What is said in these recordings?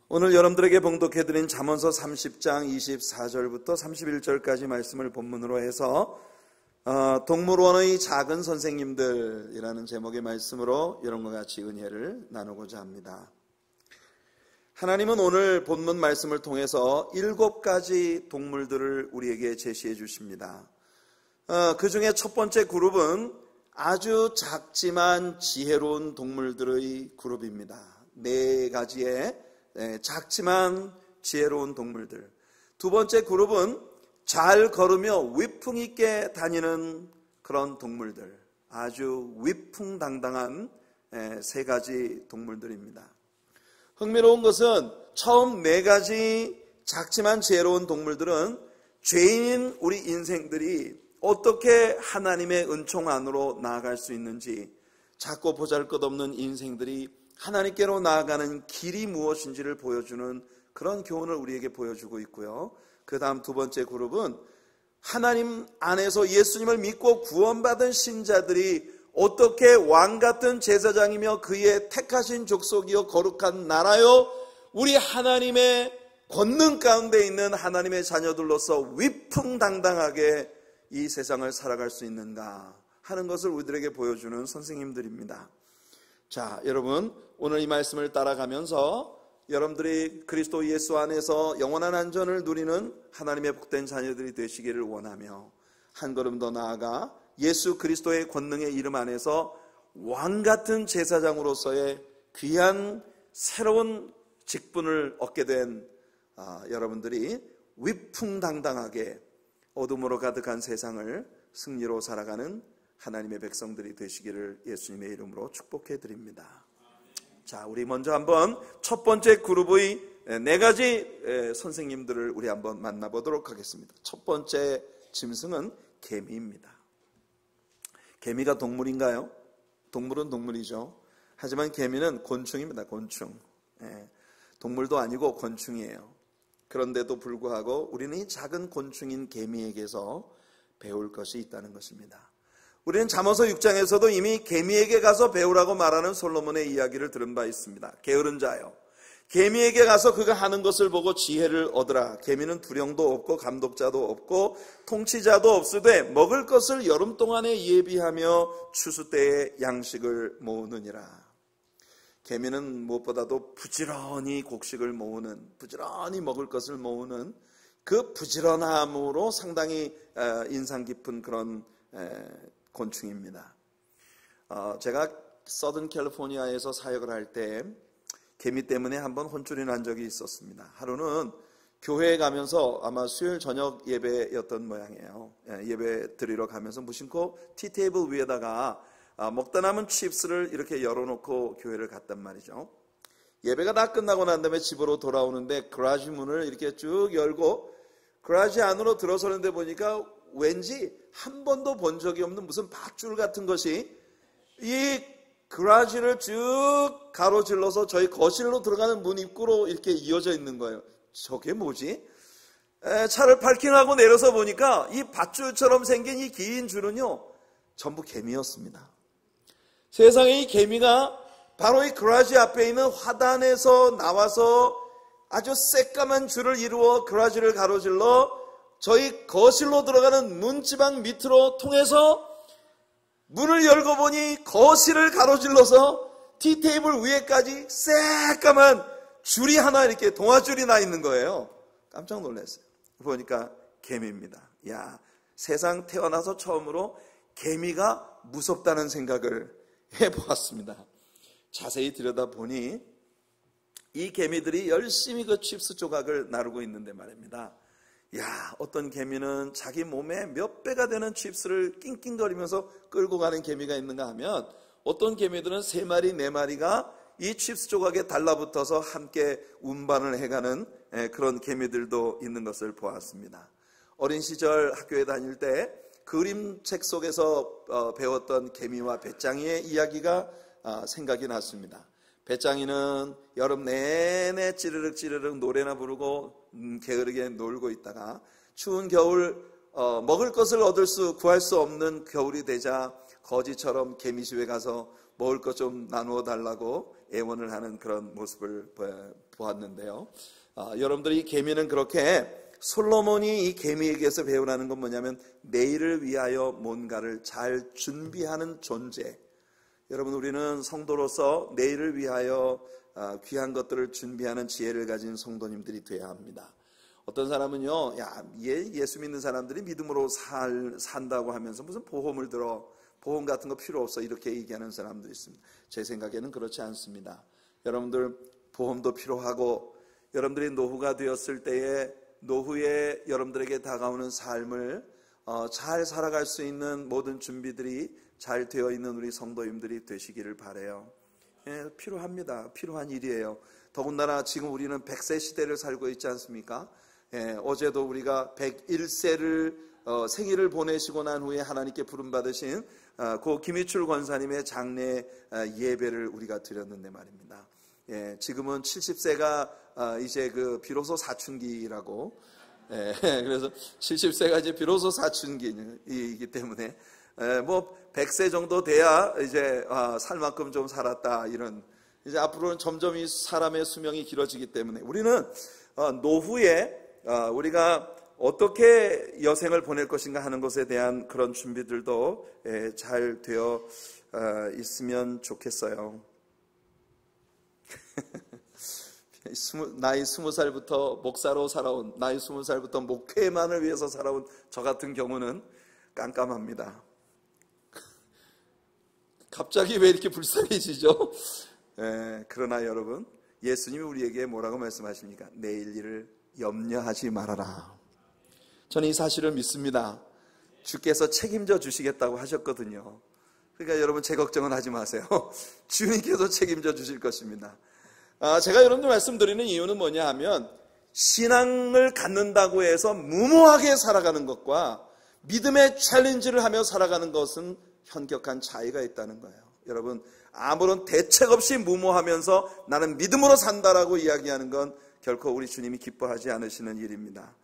오늘 여러분들에게 봉독해드린 잠언서 30장 24절부터 31절까지 말씀을 본문으로 해서 동물원의 작은 선생님들이라는 제목의 말씀으로 여러분과 같이 은혜를 나누고자 합니다. 하나님은 오늘 본문 말씀을 통해서 7가지 동물들을 우리에게 제시해 주십니다. 그 중에 첫 번째 그룹은 아주 작지만 지혜로운 동물들의 그룹입니다. 4가지의 작지만 지혜로운 동물들. 두 번째 그룹은 잘 걸으며 위풍 있게 다니는 그런 동물들, 아주 위풍당당한 3가지 동물들입니다. 흥미로운 것은 처음 4가지 작지만 지혜로운 동물들은 죄인인 우리 인생들이 어떻게 하나님의 은총 안으로 나아갈 수 있는지, 작고 보잘것없는 인생들이 하나님께로 나아가는 길이 무엇인지를 보여주는 그런 교훈을 우리에게 보여주고 있고요. 그 다음 두 번째 그룹은 하나님 안에서 예수님을 믿고 구원받은 신자들이 어떻게 왕같은 제사장이며 그의 택하신 족속이요 거룩한 나라요 우리 하나님의 권능 가운데 있는 하나님의 자녀들로서 위풍당당하게 이 세상을 살아갈 수 있는가 하는 것을 우리들에게 보여주는 선생님들입니다. 자, 여러분, 오늘 이 말씀을 따라가면서 여러분들이 그리스도 예수 안에서 영원한 안전을 누리는 하나님의 복된 자녀들이 되시기를 원하며 한 걸음 더 나아가 예수 그리스도의 권능의 이름 안에서 왕같은 제사장으로서의 귀한 새로운 직분을 얻게 된 여러분들이 위풍당당하게 어둠으로 가득한 세상을 승리로 살아가는 하나님의 백성들이 되시기를 예수님의 이름으로 축복해 드립니다. 자, 우리 먼저 한번 첫 번째 그룹의 4가지 선생님들을 우리 한번 만나보도록 하겠습니다. 첫 번째 짐승은 개미입니다. 개미가 동물인가요? 동물은 동물이죠. 하지만 개미는 곤충입니다. 곤충. 동물도 아니고 곤충이에요. 그런데도 불구하고 우리는 이 작은 곤충인 개미에게서 배울 것이 있다는 것입니다. 우리는 잠언서 6장에서도 이미 개미에게 가서 배우라고 말하는 솔로몬의 이야기를 들은 바 있습니다. 게으른 자요, 개미에게 가서 그가 하는 것을 보고 지혜를 얻으라. 개미는 두령도 없고 감독자도 없고 통치자도 없으되 먹을 것을 여름 동안에 예비하며 추수 때에 양식을 모으느니라. 개미는 무엇보다도 부지런히 곡식을 모으는, 부지런히 먹을 것을 모으는 그 부지런함으로 상당히 인상 깊은 그런 곤충입니다. 제가 서든 캘리포니아에서 사역을 할 때 개미 때문에 한번 혼쭐이 난 적이 있었습니다. 하루는 교회에 가면서 아마 수요일 저녁 예배였던 모양이에요. 예배 드리러 가면서 무심코 티테이블 위에다가 먹다 남은 칩스를 이렇게 열어놓고 교회를 갔단 말이죠. 예배가 다 끝나고 난 다음에 집으로 돌아오는데 그라지 문을 이렇게 쭉 열고 그라지 안으로 들어서는데 보니까 왠지 한 번도 본 적이 없는 무슨 밧줄 같은 것이 이 그라지를 쭉 가로질러서 저희 거실로 들어가는 문 입구로 이렇게 이어져 있는 거예요. 저게 뭐지? 차를 파킹하고 내려서 보니까 이 밧줄처럼 생긴 이 긴 줄은요, 전부 개미였습니다. 세상에 이 개미가 바로 이 그라지 앞에 있는 화단에서 나와서 아주 새까만 줄을 이루어 그라지를 가로질러 저희 거실로 들어가는 문지방 밑으로 통해서 문을 열고 보니 거실을 가로질러서 티테이블 위에까지 새까만 줄이 하나 이렇게 동아줄이 나 있는 거예요. 깜짝 놀랐어요. 보니까 개미입니다. 야, 세상 태어나서 처음으로 개미가 무섭다는 생각을 해보았습니다. 자세히 들여다보니 이 개미들이 열심히 그 칩스 조각을 나르고 있는데 말입니다. 야, 어떤 개미는 자기 몸에 몇 배가 되는 칩스를 낑낑거리면서 끌고 가는 개미가 있는가 하면 어떤 개미들은 3마리, 4마리가 이 칩스 조각에 달라붙어서 함께 운반을 해가는 그런 개미들도 있는 것을 보았습니다. 어린 시절 학교에 다닐 때 그림책 속에서 배웠던 개미와 배짱이의 이야기가 생각이 났습니다. 배짱이는 여름 내내 찌르륵 찌르륵 노래나 부르고 게으르게 놀고 있다가 추운 겨울 먹을 것을 구할 수 없는 겨울이 되자 거지처럼 개미집에 가서 먹을 것 좀 나누어 달라고 애원을 하는 그런 모습을 보았는데요. 여러분들이 이 계미는 그렇게 솔로몬이 이 계미에게서 배우라는 건 뭐냐면 내일을 위하여 뭔가를 잘 준비하는 존재. 여러분, 우리는 성도로서 내일을 위하여 귀한 것들을 준비하는 지혜를 가진 성도님들이 되어야 합니다. 어떤 사람은요, 예수 믿는 사람들이 믿음으로 산다고 하면서 무슨 보험을 들어, 보험 같은 거 필요 없어, 이렇게 얘기하는 사람들이 있습니다. 제 생각에는 그렇지 않습니다. 여러분들 보험도 필요하고, 여러분들이 노후가 되었을 때에 노후에 여러분들에게 다가오는 삶을 잘 살아갈 수 있는 모든 준비들이 잘 되어 있는 우리 성도님들이 되시기를 바라요. 필요합니다. 필요한 일이에요. 더군다나 지금 우리는 100세 시대를 살고 있지 않습니까? 어제도 우리가 101세를 생일을 보내시고 난 후에 하나님께 부름받으신 고 김희출 권사님의 장례 예배를 우리가 드렸는데 말입니다. 지금은 70세가 이제 비로소 사춘기라고, 그래서 70세가 이제 비로소 사춘기이기 때문에 뭐 100세 정도 돼야 이제 살 만큼 좀 살았다, 이런, 이제 앞으로는 점점 이 사람의 수명이 길어지기 때문에 우리는 노후에 우리가 어떻게 여생을 보낼 것인가 하는 것에 대한 그런 준비들도 잘 되어 있으면 좋겠어요. 나이 20살부터 목사로 살아온, 나이 20살부터 목회만을 위해서 살아온 저 같은 경우는 깜깜합니다. 갑자기 왜 이렇게 불쌍해지죠? 그러나 여러분, 예수님이 우리에게 뭐라고 말씀하십니까? 내일 일을 염려하지 말아라. 저는 이 사실을 믿습니다. 주께서 책임져 주시겠다고 하셨거든요. 그러니까 여러분, 제 걱정은 하지 마세요. 주님께서 책임져 주실 것입니다. 제가 여러분들 말씀드리는 이유는 뭐냐 하면, 신앙을 갖는다고 해서 무모하게 살아가는 것과 믿음의 챌린지를 하며 살아가는 것은 현격한 차이가 있다는 거예요. 여러분, 아무런 대책 없이 무모하면서 나는 믿음으로 산다라고 이야기하는 건 결코 우리 주님이 기뻐하지 않으시는 일입니다.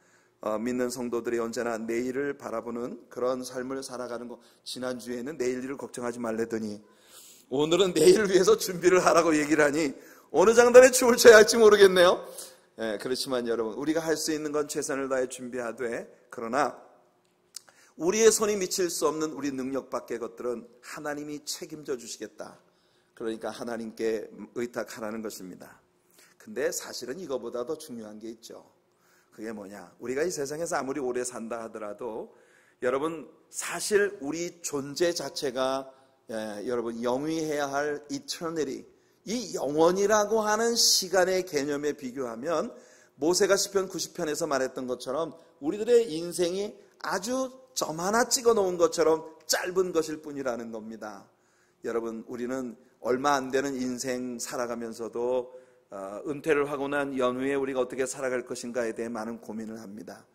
믿는 성도들이 언제나 내일을 바라보는 그런 삶을 살아가는 것. 지난주에는 내일 일을 걱정하지 말래더니 오늘은 내일을 위해서 준비를 하라고 얘기를 하니 어느 장단에 춤을 춰야 할지 모르겠네요. 그렇지만 여러분, 우리가 할 수 있는 건 최선을 다해 준비하되, 그러나 우리의 손이 미칠 수 없는 우리 능력 밖의 것들은 하나님이 책임져 주시겠다. 그러니까 하나님께 의탁하라는 것입니다. 근데 사실은 이거보다 더 중요한 게 있죠. 그게 뭐냐? 우리가 이 세상에서 아무리 오래 산다 하더라도 여러분, 사실 우리 존재 자체가 여러분 영위해야 할 eternity, 이 영원이라고 하는 시간의 개념에 비교하면 모세가 시편 90편에서 말했던 것처럼 우리들의 인생이 아주 점 하나 찍어 놓은 것처럼 짧은 것일 뿐이라는 겁니다. 여러분, 우리는 얼마 안 되는 인생 살아가면서도 은퇴를 하고 난 연후에 우리가 어떻게 살아갈 것인가에 대해 많은 고민을 합니다.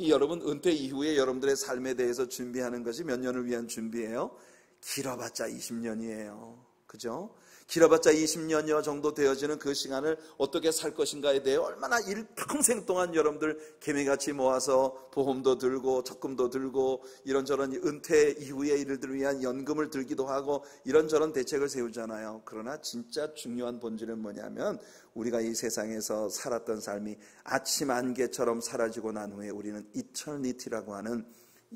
여러분, 은퇴 이후에 여러분들의 삶에 대해서 준비하는 것이 몇 년을 위한 준비예요? 길어봤자 20년이에요. 그죠? 길어봤자 20년여 정도 되어지는 그 시간을 어떻게 살 것인가에 대해 얼마나 일평생 동안 여러분들 개미같이 모아서 보험도 들고 적금도 들고 이런저런 은퇴 이후의 일들을 위한 연금을 들기도 하고 이런저런 대책을 세우잖아요. 그러나 진짜 중요한 본질은 뭐냐면 우리가 이 세상에서 살았던 삶이 아침 안개처럼 사라지고 난 후에 우리는 이터니티라고 하는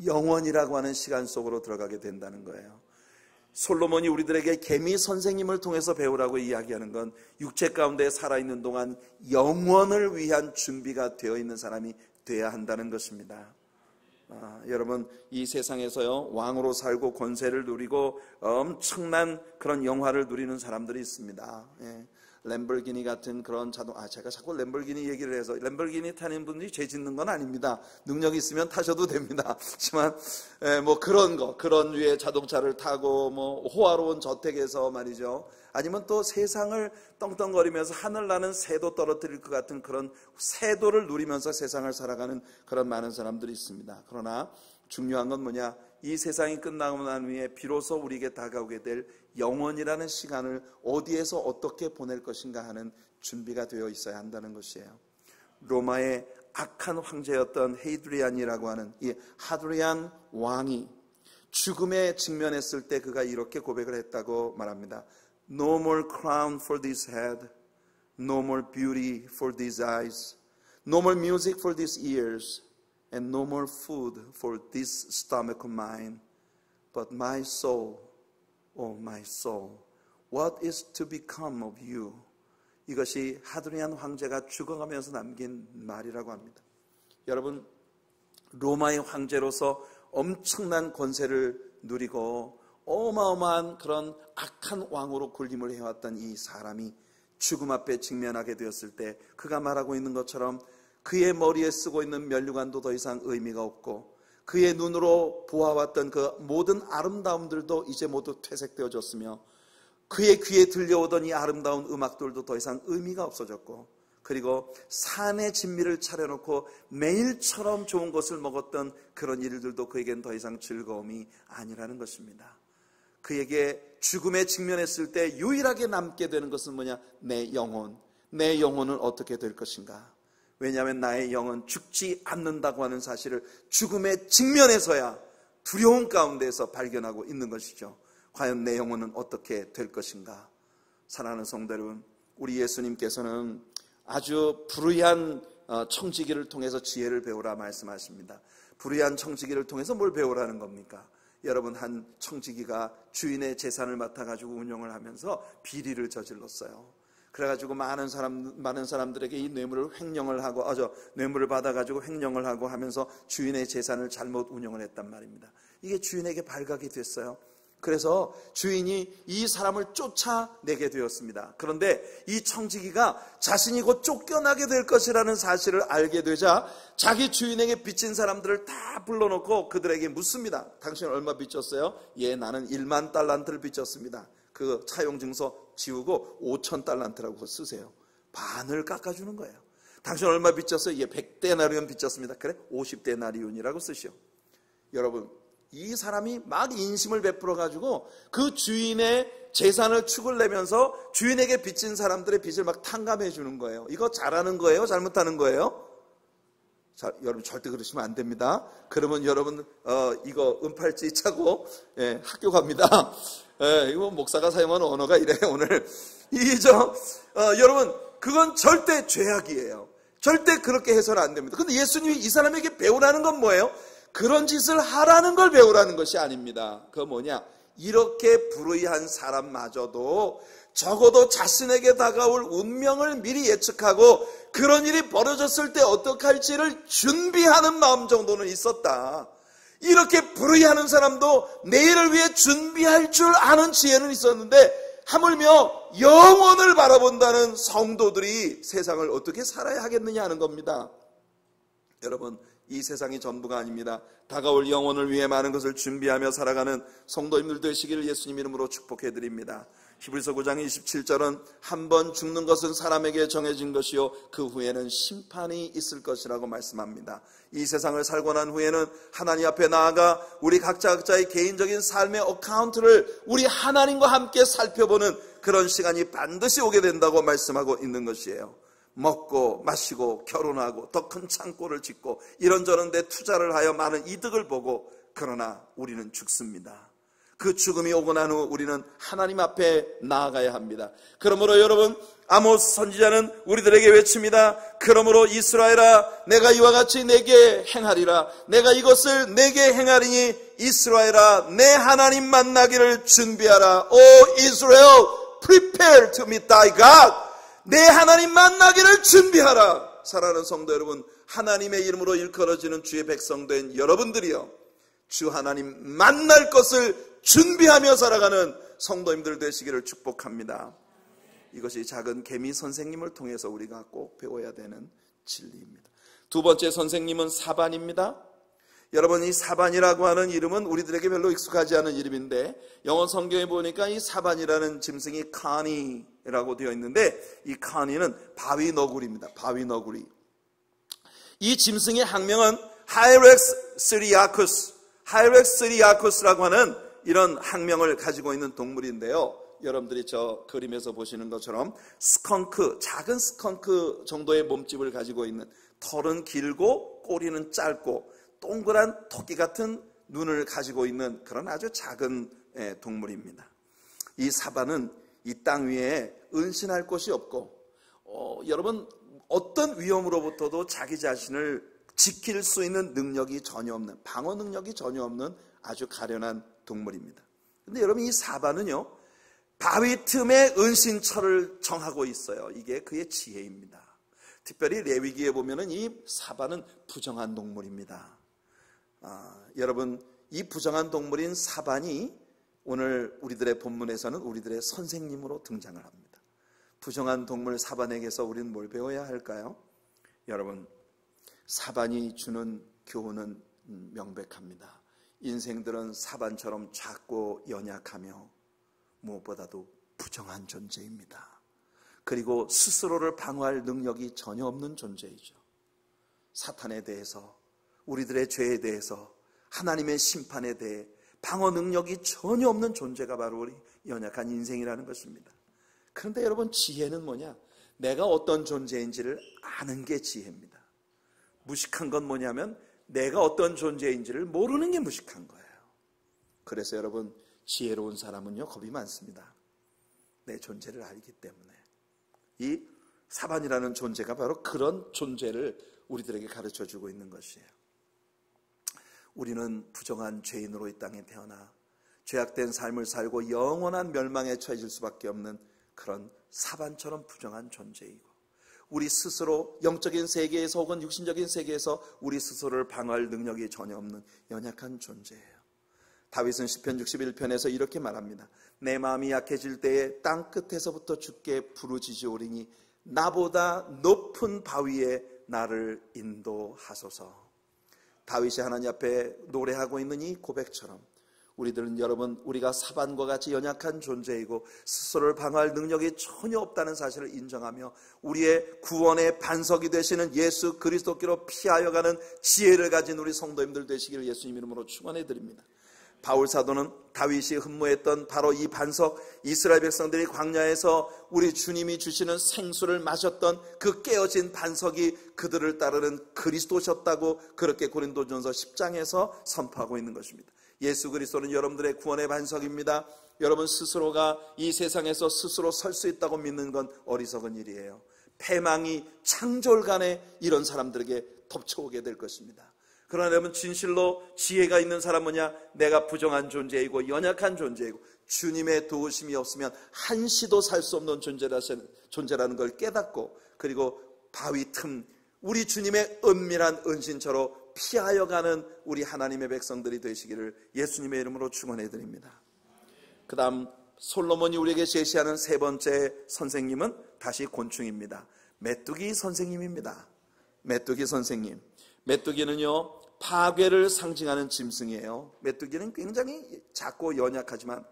영원이라고 하는 시간 속으로 들어가게 된다는 거예요. 솔로몬이 우리들에게 계미 선생님을 통해서 배우라고 이야기하는 건 육체 가운데 살아있는 동안 영원을 위한 준비가 되어 있는 사람이 되어야 한다는 것입니다. 여러분, 이 세상에서요, 왕으로 살고 권세를 누리고 엄청난 그런 영화를 누리는 사람들이 있습니다. 램보르기니 같은 그런 제가 자꾸 램보르기니 얘기를 해서, 램보르기니 타는 분들이 죄 짓는 건 아닙니다. 능력이 있으면 타셔도 됩니다. 하지만 뭐 그런 류의 자동차를 타고 뭐 호화로운 저택에서 말이죠, 아니면 또 세상을 떵떵거리면서 하늘나는 새도 떨어뜨릴 것 같은 그런 새도를 누리면서 세상을 살아가는 그런 많은 사람들이 있습니다. 그러나 중요한 건 뭐냐? 이 세상이 끝나고 난 후에 비로소 우리에게 다가오게 될 영원이라는 시간을 어디에서 어떻게 보낼 것인가 하는 준비가 되어 있어야 한다는 것이에요. 로마의 악한 황제였던 헤이드리안이라고 하는 이 하드리안 왕이 죽음에 직면했을 때 그가 이렇게 고백을 했다고 말합니다. No more crown for this head. No more beauty for these eyes. No more music for these ears. And no more food for this stomach of mine. But my soul, oh my soul, what is to become of you? 이것이 하드리안 황제가 죽어가면서 남긴 말이라고 합니다. 여러분, 로마의 황제로서 엄청난 권세를 누리고 어마어마한 그런 악한 왕으로 군림을 해왔던 이 사람이 죽음 앞에 직면하게 되었을 때 그가 말하고 있는 것처럼 그의 머리에 쓰고 있는 면류관도 더 이상 의미가 없고 그의 눈으로 보아왔던 그 모든 아름다움들도 이제 모두 퇴색되어졌으며 그의 귀에 들려오던 이 아름다운 음악들도 더 이상 의미가 없어졌고 그리고 산의 진미를 차려놓고 매일처럼 좋은 것을 먹었던 그런 일들도 그에겐 더 이상 즐거움이 아니라는 것입니다. 그에게 죽음에 직면했을 때 유일하게 남게 되는 것은 뭐냐? 내 영혼. 내 영혼은 어떻게 될 것인가? 왜냐하면 나의 영은 죽지 않는다고 하는 사실을 죽음에 직면해서야 두려움 가운데서 발견하고 있는 것이죠. 과연 내 영혼은 어떻게 될 것인가? 사랑하는 성도 여러분, 우리 예수님께서는 아주 불의한 청지기를 통해서 지혜를 배우라 말씀하십니다. 불의한 청지기를 통해서 뭘 배우라는 겁니까? 여러분, 한 청지기가 주인의 재산을 맡아가지고 운영을 하면서 비리를 저질렀어요. 그래가지고 많은 사람들에게 이 뇌물을 횡령을 하고, 뇌물을 받아가지고 횡령을 하고 하면서 주인의 재산을 잘못 운영을 했단 말입니다. 이게 주인에게 발각이 됐어요. 그래서 주인이 이 사람을 쫓아내게 되었습니다. 그런데 이 청지기가 자신이 곧 쫓겨나게 될 것이라는 사실을 알게 되자 자기 주인에게 빚진 사람들을 다 불러놓고 그들에게 묻습니다. 당신은 얼마 빚졌어요? 예, 나는 1만 달란트를 빚졌습니다. 그 차용증서 지우고 5천 달란트라고 쓰세요. 반을 깎아주는 거예요. 당신 얼마 빚졌어요? 예, 100데나리온 빚졌습니다. 그래? 50데나리온이라고 쓰시오. 여러분, 이 사람이 막 인심을 베풀어가지고 그 주인의 재산을 축을 내면서 주인에게 빚진 사람들의 빚을 막 탕감해 주는 거예요. 이거 잘하는 거예요? 잘못하는 거예요? 자, 여러분 절대 그러시면 안 됩니다. 그러면 여러분 이거 은팔찌 차고 학교 갑니다. 이거 목사가 사용하는 언어가 이래요 오늘. 여러분 그건 절대 죄악이에요. 절대 그렇게 해서는 안 됩니다. 근데 예수님이 이 사람에게 배우라는 건 뭐예요? 그런 짓을 하라는 걸 배우라는 것이 아닙니다. 그거 뭐냐? 이렇게 불의한 사람마저도 적어도 자신에게 다가올 운명을 미리 예측하고 그런 일이 벌어졌을 때 어떻게 할지를 준비하는 마음 정도는 있었다. 이렇게 불의하는 사람도 내일을 위해 준비할 줄 아는 지혜는 있었는데 하물며 영혼을 바라본다는 성도들이 세상을 어떻게 살아야 하겠느냐 하는 겁니다. 여러분, 이 세상이 전부가 아닙니다. 다가올 영혼을 위해 많은 것을 준비하며 살아가는 성도님들 되시기를 예수님 이름으로 축복해드립니다. 히브리서 9장 27절은 한 번 죽는 것은 사람에게 정해진 것이요 그 후에는 심판이 있을 것이라고 말씀합니다. 이 세상을 살고 난 후에는 하나님 앞에 나아가 우리 각자의 개인적인 삶의 어카운트를 우리 하나님과 함께 살펴보는 그런 시간이 반드시 오게 된다고 말씀하고 있는 것이에요. 먹고 마시고 결혼하고 더 큰 창고를 짓고 이런저런 데 투자를 하여 많은 이득을 보고 그러나 우리는 죽습니다. 그 죽음이 오고 난 후 우리는 하나님 앞에 나아가야 합니다. 그러므로 여러분, 아모스 선지자는 우리들에게 외칩니다. 그러므로 이스라엘아, 내가 이와 같이 내게 행하리라. 내가 이것을 내게 행하리니 이스라엘아, 내 하나님 만나기를 준비하라. O Israel, prepare to meet thy God. 내 하나님 만나기를 준비하라. 사랑하는 성도 여러분, 하나님의 이름으로 일컬어지는 주의 백성된 여러분들이요, 주 하나님 만날 것을 준비하며 살아가는 성도님들 되시기를 축복합니다. 이것이 작은 개미 선생님을 통해서 우리가 꼭 배워야 되는 진리입니다. 두 번째 선생님은 사반입니다. 여러분, 이 사반이라고 하는 이름은 우리들에게 별로 익숙하지 않은 이름인데 영어 성경에 보니까 이 사반이라는 짐승이 카니라고 되어 있는데 이 카니는 바위 너구리입니다. 바위 너구리. 이 짐승의 학명은 하이렉스 시리아쿠스라고 하는 이런 학명을 가지고 있는 동물인데요. 여러분들이 저 그림에서 보시는 것처럼 스컹크, 작은 스컹크 정도의 몸집을 가지고 있는, 털은 길고 꼬리는 짧고 동그란 토끼 같은 눈을 가지고 있는 그런 아주 작은 동물입니다. 이 사반은 이 땅 위에 은신할 곳이 없고 여러분 어떤 위험으로부터도 자기 자신을 지킬 수 있는 능력이 전혀 없는, 방어 능력이 전혀 없는 아주 가련한 동물입니다. 근데 여러분 이 사바는요, 바위 틈에 은신처를 정하고 있어요. 이게 그의 지혜입니다. 특별히 레위기에 보면은 이 사바는 부정한 동물입니다. 여러분 이 부정한 동물인 사반이 오늘 우리들의 본문에서는 우리들의 선생님으로 등장을 합니다. 부정한 동물 사반에게서 우리는 뭘 배워야 할까요? 여러분 사반이 주는 교훈은 명백합니다. 인생들은 사반처럼 작고 연약하며 무엇보다도 부정한 존재입니다. 그리고 스스로를 방어할 능력이 전혀 없는 존재이죠. 사탄에 대해서, 우리들의 죄에 대해서, 하나님의 심판에 대해 방어 능력이 전혀 없는 존재가 바로 우리 연약한 인생이라는 것입니다. 그런데 여러분 지혜는 뭐냐? 내가 어떤 존재인지를 아는 게 지혜입니다. 무식한 건 뭐냐면 내가 어떤 존재인지를 모르는 게 무식한 거예요. 그래서 여러분 지혜로운 사람은요 겁이 많습니다. 내 존재를 알기 때문에. 이 사반이라는 존재가 바로 그런 존재를 우리들에게 가르쳐주고 있는 것이에요. 우리는 부정한 죄인으로 이 땅에 태어나 죄악된 삶을 살고 영원한 멸망에 처해질 수밖에 없는 그런 사반처럼 부정한 존재이고, 우리 스스로 영적인 세계에서 혹은 육신적인 세계에서 우리 스스로를 방어할 능력이 전혀 없는 연약한 존재예요. 다윗은 시편 61편에서 이렇게 말합니다. 내 마음이 약해질 때에 땅 끝에서부터 주께 부르짖으오리니 나보다 높은 바위에 나를 인도하소서. 다윗이 하나님 앞에 노래하고 있는 이 고백처럼 우리들은 여러분 우리가 사반과 같이 연약한 존재이고 스스로를 방어할 능력이 전혀 없다는 사실을 인정하며 우리의 구원의 반석이 되시는 예수 그리스도께로 피하여 가는 지혜를 가진 우리 성도님들 되시기를 예수님 이름으로 축원해 드립니다. 바울 사도는 다윗이 흠모했던 바로 이 반석, 이스라엘 백성들이 광야에서 우리 주님이 주시는 생수를 마셨던 그 깨어진 반석이 그들을 따르는 그리스도셨다고 그렇게 고린도전서 10장에서 선포하고 있는 것입니다. 예수 그리스도는 여러분들의 구원의 반석입니다. 여러분 스스로가 이 세상에서 스스로 설 수 있다고 믿는 건 어리석은 일이에요. 패망이 창졸간에 이런 사람들에게 덮쳐오게 될 것입니다. 그러나 여러분 진실로 지혜가 있는 사람은 뭐냐? 내가 부정한 존재이고 연약한 존재이고 주님의 도우심이 없으면 한시도 살 수 없는 존재라는 걸 깨닫고, 그리고 바위 틈, 우리 주님의 은밀한 은신처로 피하여 가는 우리 하나님의 백성들이 되시기를 예수님의 이름으로 축원해 드립니다. 그 다음 솔로몬이 우리에게 제시하는 세 번째 선생님은 다시 곤충입니다. 메뚜기 선생님입니다. 메뚜기 선생님. 메뚜기는요 파괴를 상징하는 짐승이에요. 메뚜기는 굉장히 작고 연약하지만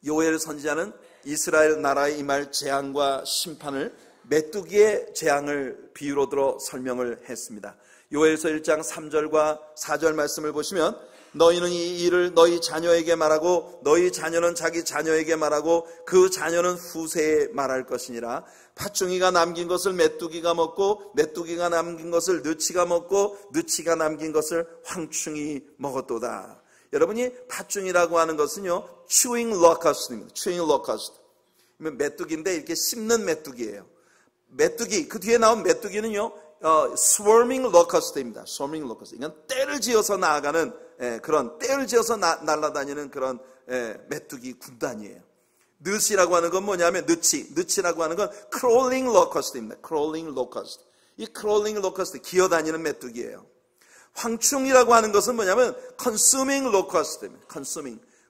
요엘 선지자는 이스라엘 나라에 임할 재앙과 심판을 메뚜기의 재앙을 비유로 들어 설명을 했습니다. 요엘서 1장 3절과 4절 말씀을 보시면 너희는 이 일을 너희 자녀에게 말하고 너희 자녀는 자기 자녀에게 말하고 그 자녀는 후세에 말할 것이니라. 팥중이가 남긴 것을 메뚜기가 먹고 메뚜기가 남긴 것을 느치가 먹고 느치가 남긴 것을 황충이 먹었도다. 여러분이 팥중이라고 하는 것은요 chewing locust입니다. chewing locust. 메뚜기인데 이렇게 씹는 메뚜기예요. 메뚜기, 그 뒤에 나온 메뚜기는요 swarming locust입니다. swarming locust. 이건 떼를 지어서 나아가는 그런 떼를 지어서 날아다니는 그런 메뚜기 군단이에요. 느시라고 하는 건 뭐냐면 느치라고 하는 건 crawling locust입니다. crawling locust. 이 crawling locust 기어다니는 메뚜기예요. 황충이라고 하는 것은 뭐냐면 consuming locust입니다.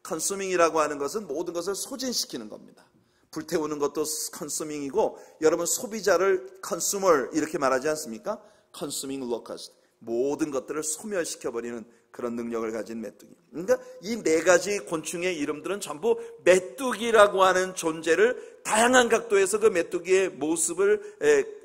consuming이라고 하는 것은 모든 것을 소진시키는 겁니다. 불태우는 것도 consuming이고, 여러분 소비자를 consumer 이렇게 말하지 않습니까? consuming locust. 모든 것들을 소멸시켜버리는 그런 능력을 가진 메뚜기. 그러니까 이 네 가지 곤충의 이름들은 전부 메뚜기라고 하는 존재를 다양한 각도에서 그 메뚜기의 모습을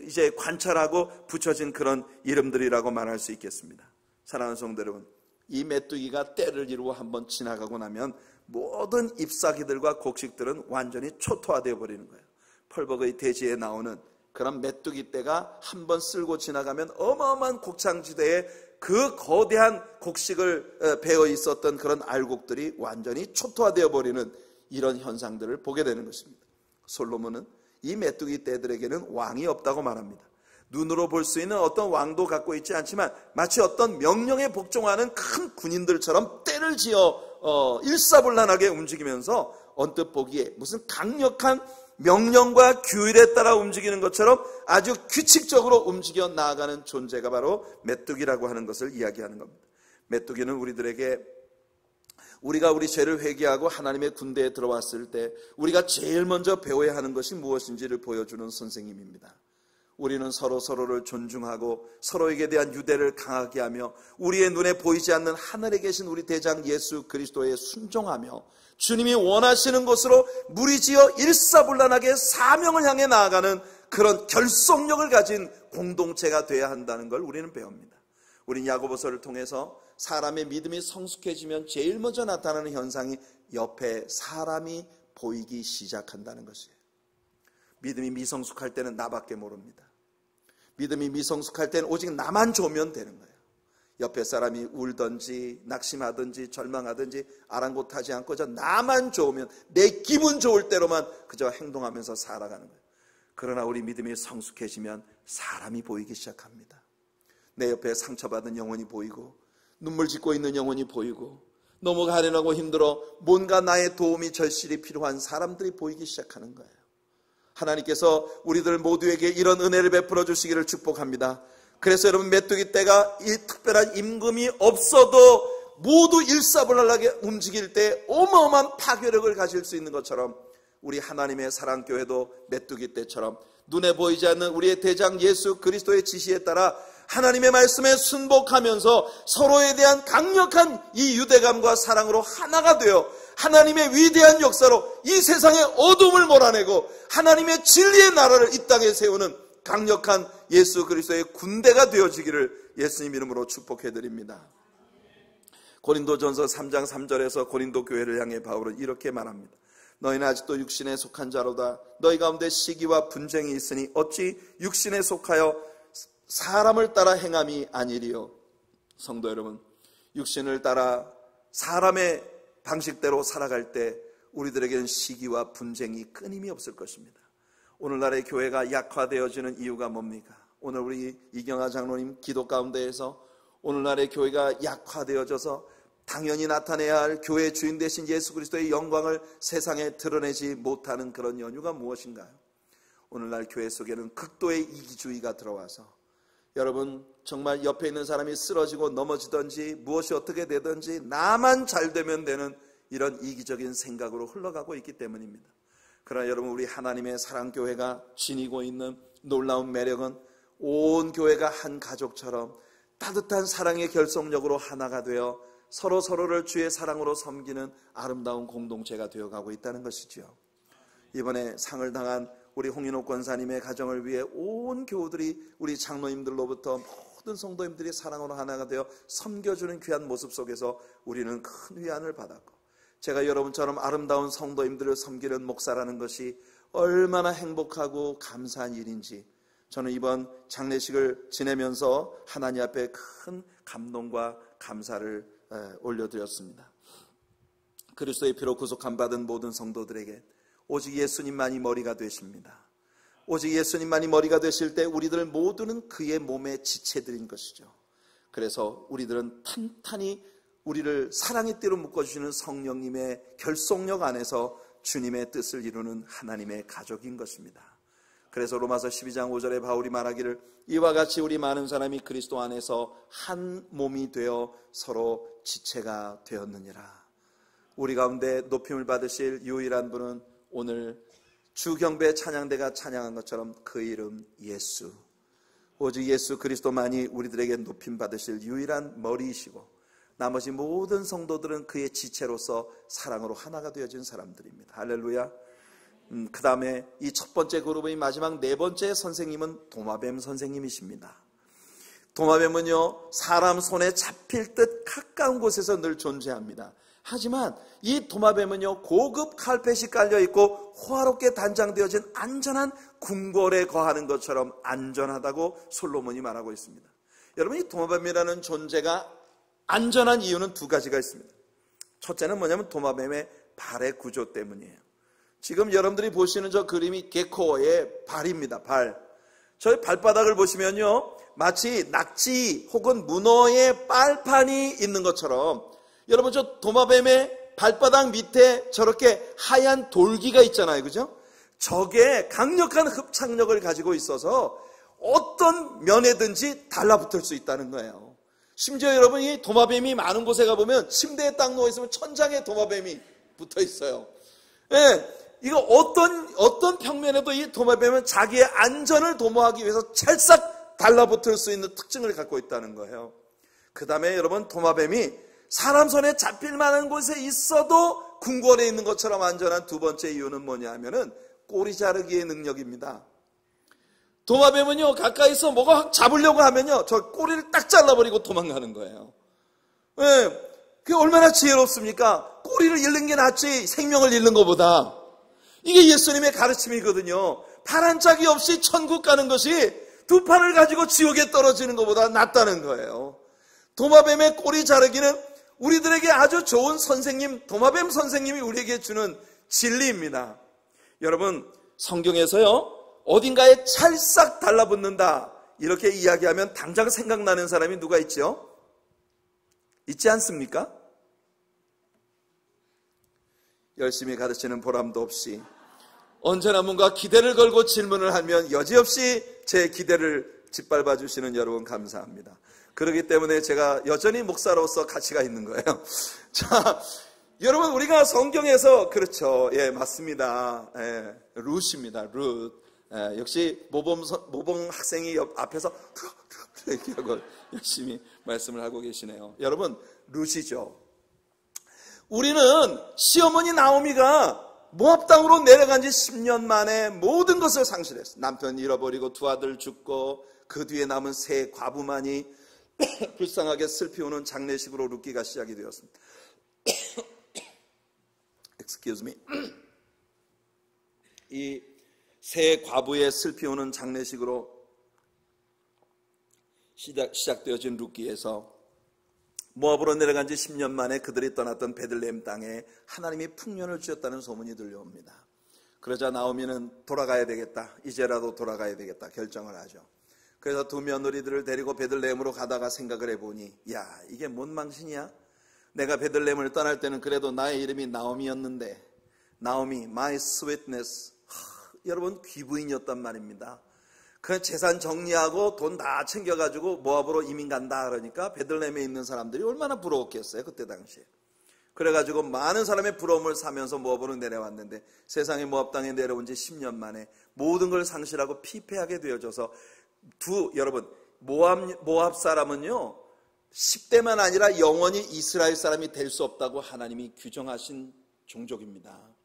이제 관찰하고 붙여진 그런 이름들이라고 말할 수 있겠습니다. 사랑하는 성도 여러분, 이 메뚜기가 때를 이루어 한번 지나가고 나면 모든 잎사귀들과 곡식들은 완전히 초토화되어 버리는 거예요. 펄벅의 대지에 나오는 그런 메뚜기 떼가 한번 쓸고 지나가면 어마어마한 곡창지대에 그 거대한 곡식을 베어 있었던 그런 알곡들이 완전히 초토화되어 버리는 이런 현상들을 보게 되는 것입니다. 솔로몬은 이 메뚜기 떼들에게는 왕이 없다고 말합니다. 눈으로 볼 수 있는 어떤 왕도 갖고 있지 않지만 마치 어떤 명령에 복종하는 큰 군인들처럼 떼를 지어 일사불란하게 움직이면서 언뜻 보기에 무슨 강력한 명령과 규율에 따라 움직이는 것처럼 아주 규칙적으로 움직여 나아가는 존재가 바로 메뚜기라고 하는 것을 이야기하는 겁니다. 메뚜기는 우리가 우리 죄를 회개하고 하나님의 군대에 들어왔을 때 우리가 제일 먼저 배워야 하는 것이 무엇인지를 보여주는 선생님입니다. 우리는 서로를 존중하고 서로에게 대한 유대를 강하게 하며 우리의 눈에 보이지 않는 하늘에 계신 우리 대장 예수 그리스도에 순종하며 주님이 원하시는 곳으로 무리지어 일사불란하게 사명을 향해 나아가는 그런 결속력을 가진 공동체가 되어야 한다는 걸 우리는 배웁니다. 우리는 야고보서를 통해서 사람의 믿음이 성숙해지면 제일 먼저 나타나는 현상이 옆에 사람이 보이기 시작한다는 것이에요. 믿음이 미성숙할 때는 나밖에 모릅니다. 믿음이 미성숙할 때는 오직 나만 좋으면 되는 거예요. 옆에 사람이 울든지 낙심하든지 절망하든지 아랑곳하지 않고 저 나만 좋으면 내 기분 좋을 대로만 그저 행동하면서 살아가는 거예요. 그러나 우리 믿음이 성숙해지면 사람이 보이기 시작합니다. 내 옆에 상처받은 영혼이 보이고 눈물 짓고 있는 영혼이 보이고 너무 가련하고 힘들어 뭔가 나의 도움이 절실히 필요한 사람들이 보이기 시작하는 거예요. 하나님께서 우리들 모두에게 이런 은혜를 베풀어 주시기를 축복합니다. 그래서 여러분 메뚜기 떼가 이 특별한 임금이 없어도 모두 일사불란하게 움직일 때 어마어마한 파괴력을 가질 수 있는 것처럼 우리 하나님의 사랑교회도 메뚜기 떼처럼 눈에 보이지 않는 우리의 대장 예수 그리스도의 지시에 따라 하나님의 말씀에 순복하면서 서로에 대한 강력한 이 유대감과 사랑으로 하나가 되어 하나님의 위대한 역사로 이 세상의 어둠을 몰아내고 하나님의 진리의 나라를 이 땅에 세우는 강력한 예수 그리스도의 군대가 되어지기를 예수님 이름으로 축복해드립니다. 고린도전서 3장 3절에서 고린도 교회를 향해 바울은 이렇게 말합니다. 너희는 아직도 육신에 속한 자로다. 너희 가운데 시기와 분쟁이 있으니 어찌 육신에 속하여 사람을 따라 행함이 아니리요. 성도 여러분, 육신을 따라 사람의 방식대로 살아갈 때 우리들에게는 시기와 분쟁이 끊임이 없을 것입니다. 오늘날의 교회가 약화되어지는 이유가 뭡니까? 오늘 우리 이경아 장로님 기도 가운데에서 오늘날의 교회가 약화되어져서 당연히 나타내야 할 교회의 주인 되신 예수 그리스도의 영광을 세상에 드러내지 못하는 그런 연유가 무엇인가요? 오늘날 교회 속에는 극도의 이기주의가 들어와서 여러분 정말 옆에 있는 사람이 쓰러지고 넘어지든지 무엇이 어떻게 되든지 나만 잘 되면 되는 이런 이기적인 생각으로 흘러가고 있기 때문입니다. 그러나 여러분 우리 하나님의 사랑교회가 지니고 있는 놀라운 매력은 온 교회가 한 가족처럼 따뜻한 사랑의 결속력으로 하나가 되어 서로를 주의 사랑으로 섬기는 아름다운 공동체가 되어가고 있다는 것이지요. 이번에 상을 당한 우리 홍인옥 권사님의 가정을 위해 온 교우들이 우리 장로님들로부터 모든 성도님들이 사랑으로 하나가 되어 섬겨주는 귀한 모습 속에서 우리는 큰 위안을 받았고, 제가 여러분처럼 아름다운 성도님들을 섬기는 목사라는 것이 얼마나 행복하고 감사한 일인지 저는 이번 장례식을 지내면서 하나님 앞에 큰 감동과 감사를 올려드렸습니다. 그리스도의 피로 구속함 받은 모든 성도들에게 오직 예수님만이 머리가 되십니다. 오직 예수님만이 머리가 되실 때 우리들 모두는 그의 몸의 지체들인 것이죠. 그래서 우리들은 탄탄히 우리를 사랑의 띠로 묶어주시는 성령님의 결속력 안에서 주님의 뜻을 이루는 하나님의 가족인 것입니다. 그래서 로마서 12장 5절에 바울이 말하기를 이와 같이 우리 많은 사람이 그리스도 안에서 한 몸이 되어 서로 지체가 되었느니라. 우리 가운데 높임을 받으실 유일한 분은 오늘 주경배 찬양대가 찬양한 것처럼 그 이름 예수, 오직 예수 그리스도만이 우리들에게 높임 받으실 유일한 머리이시고 나머지 모든 성도들은 그의 지체로서 사랑으로 하나가 되어진 사람들입니다. 할렐루야. 그 다음에 이 첫 번째 그룹의 마지막 네 번째 선생님은 도마뱀 선생님이십니다. 도마뱀은요 사람 손에 잡힐 듯 가까운 곳에서 늘 존재합니다. 하지만 이 도마뱀은요 고급 칼펫이 깔려있고 호화롭게 단장되어진 안전한 궁궐에 거하는 것처럼 안전하다고 솔로몬이 말하고 있습니다. 여러분, 이 도마뱀이라는 존재가 안전한 이유는 두 가지가 있습니다. 첫째는 뭐냐면 도마뱀의 발의 구조 때문이에요. 지금 여러분들이 보시는 저 그림이 게코의 발입니다. 발. 저희 발바닥을 보시면요, 마치 낙지 혹은 문어의 빨판이 있는 것처럼, 여러분 저 도마뱀의 발바닥 밑에 저렇게 하얀 돌기가 있잖아요. 그죠? 저게 강력한 흡착력을 가지고 있어서 어떤 면에든지 달라붙을 수 있다는 거예요. 심지어 여러분 이 도마뱀이 많은 곳에 가보면 침대에 딱 누워있으면 천장에 도마뱀이 붙어 있어요. 예, 이거 어떤 평면에도 이 도마뱀은 자기의 안전을 도모하기 위해서 찰싹 달라붙을 수 있는 특징을 갖고 있다는 거예요. 그 다음에 여러분 도마뱀이 사람 손에 잡힐 만한 곳에 있어도 궁궐에 있는 것처럼 안전한 두 번째 이유는 뭐냐 하면은 꼬리 자르기의 능력입니다. 도마뱀은요, 가까이서 뭐가 확 잡으려고 하면요, 저 꼬리를 딱 잘라버리고 도망가는 거예요. 예, 그게 얼마나 지혜롭습니까? 꼬리를 잃는 게 낫지 생명을 잃는 것보다. 이게 예수님의 가르침이거든요. 팔 한 짝이 없이 천국 가는 것이 두 팔을 가지고 지옥에 떨어지는 것보다 낫다는 거예요. 도마뱀의 꼬리 자르기는 우리들에게 아주 좋은 선생님, 도마뱀 선생님이 우리에게 주는 진리입니다. 여러분, 성경에서요, 어딘가에 찰싹 달라붙는다 이렇게 이야기하면 당장 생각나는 사람이 누가 있죠? 있지 않습니까? 열심히 가르치는 보람도 없이 언제나 뭔가 기대를 걸고 질문을 하면 여지없이 제 기대를 짓밟아 주시는 여러분 감사합니다. 그렇기 때문에 제가 여전히 목사로서 가치가 있는 거예요. 자, 여러분 우리가 성경에서 그렇죠. 예, 맞습니다. 예, 룻입니다. 룻. 예, 역시 모범 학생이 앞에서 이렇게 하고 열심히 말씀을 하고 계시네요. 여러분 룻이죠. 우리는 시어머니 나오미가 모압 땅으로 내려간 지 10년 만에 모든 것을 상실했어요. 남편 잃어버리고 두 아들 죽고 그 뒤에 남은 세 과부만이 불쌍하게 슬피우는 장례식으로 룻기가 시작이 되었습니다. Excuse me. 이 세 과부의 슬피우는 장례식으로 시작되어진 룻기에서 모압으로 내려간 지 10년 만에 그들이 떠났던 베들레헴 땅에 하나님이 풍년을 주셨다는 소문이 들려옵니다. 그러자 나오미는 돌아가야 되겠다, 이제라도 돌아가야 되겠다 결정을 하죠. 그래서 두 며느리들을 데리고 베들레헴으로 가다가 생각을 해보니, 야, 이게 뭔 망신이야? 내가 베들레헴을 떠날 때는 그래도 나의 이름이 나오미였는데, 나오미, my sweetness, 여러분 귀부인이었단 말입니다. 그 재산 정리하고 돈 다 챙겨가지고 모압으로 이민 간다 그러니까 베들레헴에 있는 사람들이 얼마나 부러웠겠어요 그때 당시에. 그래가지고 많은 사람의 부러움을 사면서 모압으로 내려왔는데 세상에 모압 땅에 내려온 지 10년 만에 모든 걸 상실하고 피폐하게 되어져서 여러분 모압 사람은요 10대만 아니라 영원히 이스라엘 사람이 될 수 없다고 하나님이 규정하신 종족입니다.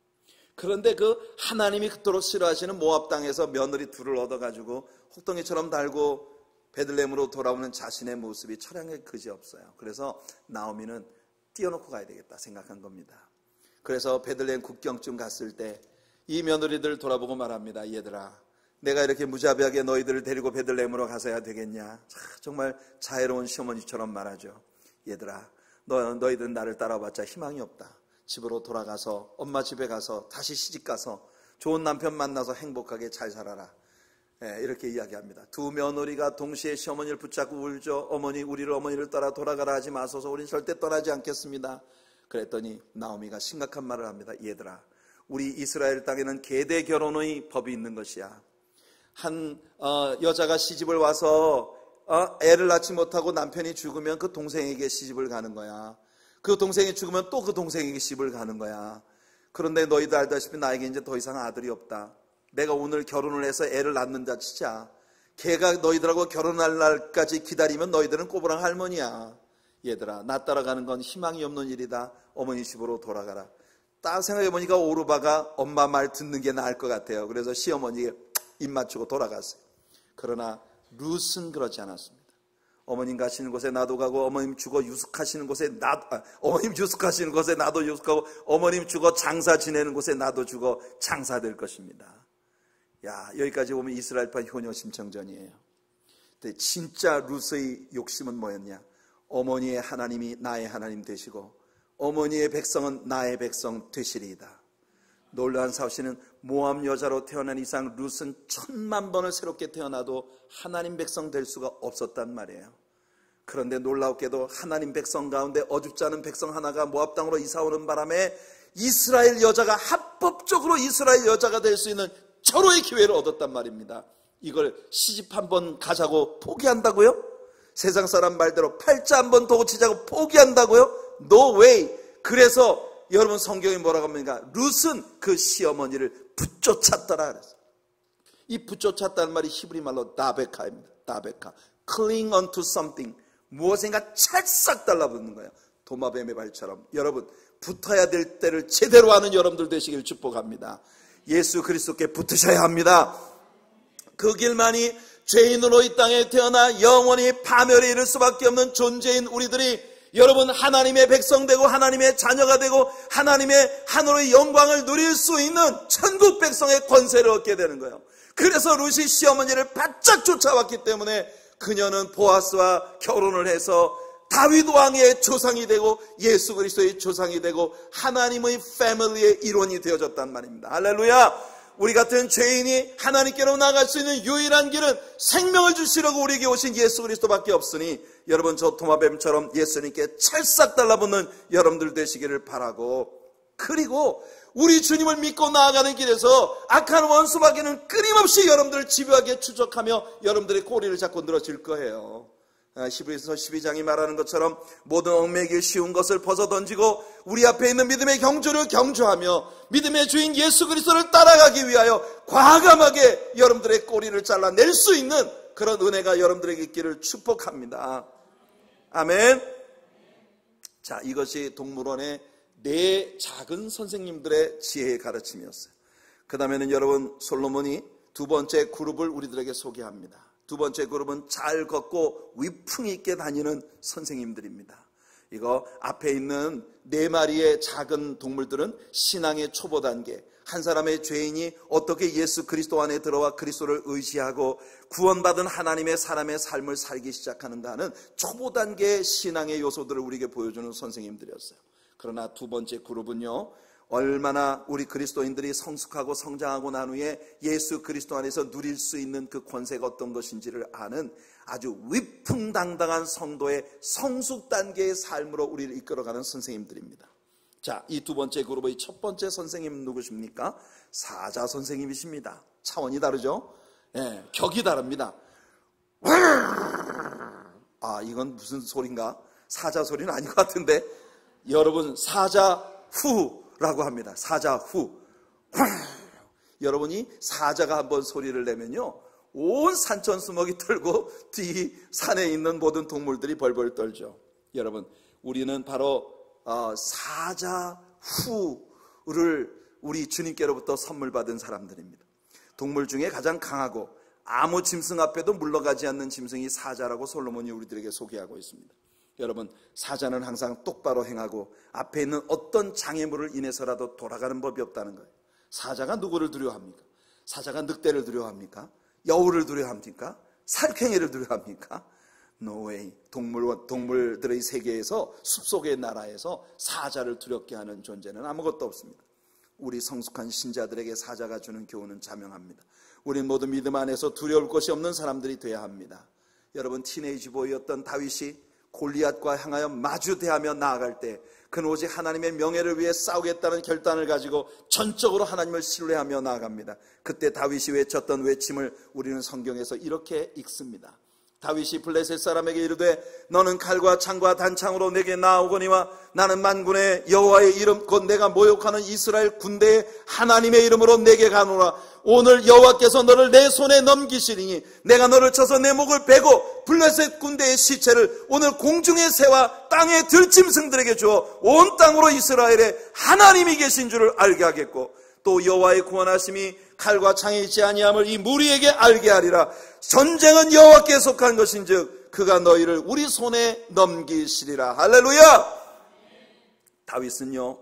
그런데 그 하나님이 그토록 싫어하시는 모압 땅에서 며느리 둘을 얻어가지고 혹덩이처럼 달고 베들레헴으로 돌아오는 자신의 모습이 철량에 그지없어요. 그래서 나오미는 띄워놓고 가야 되겠다 생각한 겁니다. 그래서 베들레헴 국경쯤 갔을 때 이 며느리들 돌아보고 말합니다. 얘들아, 내가 이렇게 무자비하게 너희들을 데리고 베들레헴으로 가서야 되겠냐. 정말 자애로운 시어머니처럼 말하죠. 얘들아, 너희들은 나를 따라와봤자 희망이 없다. 집으로 돌아가서 엄마 집에 가서 다시 시집가서 좋은 남편 만나서 행복하게 잘 살아라. 이렇게 이야기합니다. 두 며느리가 동시에 시어머니를 붙잡고 울죠. 어머니, 우리를 어머니를 따라 돌아가라 하지 마소서. 우린 절대 떠나지 않겠습니다. 그랬더니 나오미가 심각한 말을 합니다. 얘들아, 우리 이스라엘 땅에는 계대 결혼의 법이 있는 것이야. 한 여자가 시집을 와서 애를 낳지 못하고 남편이 죽으면 그 동생에게 시집을 가는 거야. 그 동생이 죽으면 또 그 동생에게 시집을 가는 거야. 그런데 너희도 알다시피 나에게 이제 더 이상 아들이 없다. 내가 오늘 결혼을 해서 애를 낳는 자 치자. 걔가 너희들하고 결혼할 날까지 기다리면 너희들은 꼬부랑 할머니야. 얘들아, 나 따라가는 건 희망이 없는 일이다. 어머니 집으로 돌아가라. 딱 생각해보니까 오르바가 엄마 말 듣는 게 나을 것 같아요. 그래서 시어머니에 입 맞추고 돌아갔어요. 그러나 룻은 그렇지 않았습니다. 어머님 가시는 곳에 나도 가고, 어머님 죽어 유숙하시는 곳에 어머님 유숙하시는 곳에 나도 유숙하고, 어머님 죽어 장사 지내는 곳에 나도 죽어 장사될 것입니다. 야, 여기까지 보면 이스라엘파 효녀 심청전이에요. 근데 진짜 룻의 욕심은 뭐였냐? 어머니의 하나님이 나의 하나님 되시고 어머니의 백성은 나의 백성 되시리이다. 놀라운 사실은 모압 여자로 태어난 이상 룻은 1000,000번을 새롭게 태어나도 하나님 백성 될 수가 없었단 말이에요. 그런데 놀랍게도 하나님 백성 가운데 어줍지 않은 백성 하나가 모압 땅으로 이사오는 바람에 이스라엘 여자가 합법적으로 이스라엘 여자가 될 수 있는 절호의 기회를 얻었단 말입니다. 이걸 시집 한번 가자고 포기한다고요? 세상 사람 말대로 팔자 한번 더 고치자고 포기한다고요? No way. 그래서 여러분 성경이 뭐라고 합니까? 룻은 그 시어머니를 붙쫓았더라 그랬어요. 이 붙쫓았다는 말이 히브리 말로 다베카입니다. 다베카. Cling onto something. 무엇인가 찰싹 달라붙는 거예요. 도마뱀의 발처럼. 여러분 붙어야 될 때를 제대로 아는 여러분들 되시길 축복합니다. 예수 그리스도께 붙으셔야 합니다. 그 길만이 죄인으로 이 땅에 태어나 영원히 파멸에 이를 수밖에 없는 존재인 우리들이 여러분 하나님의 백성 되고 하나님의 자녀가 되고 하나님의 하늘의 영광을 누릴 수 있는 천국 백성의 권세를 얻게 되는 거예요. 그래서 룻이 시어머니를 바짝 쫓아왔기 때문에 그녀는 보아스와 결혼을 해서 다윗 왕의 조상이 되고 예수 그리스도의 조상이 되고 하나님의 패밀리의 일원이 되어졌단 말입니다. 할렐루야. 우리 같은 죄인이 하나님께로 나갈 수 있는 유일한 길은 생명을 주시려고 우리에게 오신 예수 그리스도밖에 없으니 여러분 저 도마뱀처럼 예수님께 찰싹 달라붙는 여러분들 되시기를 바라고, 그리고 우리 주님을 믿고 나아가는 길에서 악한 원수마귀는 끊임없이 여러분들을 집요하게 추적하며 여러분들의 꼬리를 잡고 늘어질 거예요. 히브리서 12장이 말하는 것처럼 모든 얽매이기 쉬운 것을 벗어던지고 우리 앞에 있는 믿음의 경주를 경주하며 믿음의 주인 예수 그리스도를 따라가기 위하여 과감하게 여러분들의 꼬리를 잘라낼 수 있는 그런 은혜가 여러분들에게 있기를 축복합니다. 아멘. 자, 이것이 동물원의 네 작은 선생님들의 지혜의 가르침이었어요. 그 다음에는 여러분 솔로몬이 두 번째 그룹을 우리들에게 소개합니다. 두 번째 그룹은 잘 걷고 위풍이 있게 다니는 선생님들입니다. 이거 앞에 있는 네 마리의 작은 동물들은 신앙의 초보 단계, 한 사람의 죄인이 어떻게 예수 그리스도 안에 들어와 그리스도를 의지하고 구원받은 하나님의 사람의 삶을 살기 시작하는가는 초보 단계의 신앙의 요소들을 우리에게 보여주는 선생님들이었어요. 그러나 두 번째 그룹은요, 얼마나 우리 그리스도인들이 성숙하고 성장하고 난 후에 예수 그리스도 안에서 누릴 수 있는 그 권세가 어떤 것인지를 아는 아주 위풍당당한 성도의 성숙 단계의 삶으로 우리를 이끌어가는 선생님들입니다. 자, 이 두 번째 그룹의 첫 번째 선생님은 누구십니까? 사자 선생님이십니다. 차원이 다르죠? 예, 격이 다릅니다. 아, 이건 무슨 소린가? 사자 소리는 아닌 것 같은데, 여러분 사자후라고 합니다. 사자후. 여러분이 사자가 한번 소리를 내면요, 온 산천수목이 떨고 뒤 산에 있는 모든 동물들이 벌벌 떨죠. 여러분, 우리는 바로 사자후를 우리 주님께로부터 선물 받은 사람들입니다. 동물 중에 가장 강하고 아무 짐승 앞에도 물러가지 않는 짐승이 사자라고 솔로몬이 우리들에게 소개하고 있습니다. 여러분, 사자는 항상 똑바로 행하고 앞에 있는 어떤 장애물을 인해서라도 돌아가는 법이 없다는 거예요. 사자가 누구를 두려워합니까? 사자가 늑대를 두려워합니까? 여우를 두려워합니까? 살쾡이를 두려워합니까? No way. 동물들의 세계에서, 숲속의 나라에서 사자를 두렵게 하는 존재는 아무것도 없습니다. 우리 성숙한 신자들에게 사자가 주는 교훈은 자명합니다. 우리 모두 믿음 안에서 두려울 것이 없는 사람들이 되어야 합니다. 여러분, 티네이지 보이였던 다윗이 골리앗과 향하여 마주대하며 나아갈 때 그는 오직 하나님의 명예를 위해 싸우겠다는 결단을 가지고 전적으로 하나님을 신뢰하며 나아갑니다. 그때 다윗이 외쳤던 외침을 우리는 성경에서 이렇게 읽습니다. 다윗이 블레셋 사람에게 이르되 너는 칼과 창과 단창으로 내게 나아오거니와 나는 만군의 여호와의 이름 곧 내가 모욕하는 이스라엘 군대의 하나님의 이름으로 내게 가노라. 오늘 여호와께서 너를 내 손에 넘기시리니 내가 너를 쳐서 내 목을 베고 블레셋 군대의 시체를 오늘 공중의 새와 땅의 들짐승들에게 주어 온 땅으로 이스라엘에 하나님이 계신 줄을 알게 하겠고 또 여호와의 구원하심이 칼과 창에 있지 아니함을 이 무리에게 알게 하리라. 전쟁은 여호와께 속한 것인즉 그가 너희를 우리 손에 넘기시리라. 할렐루야. 다윗은요,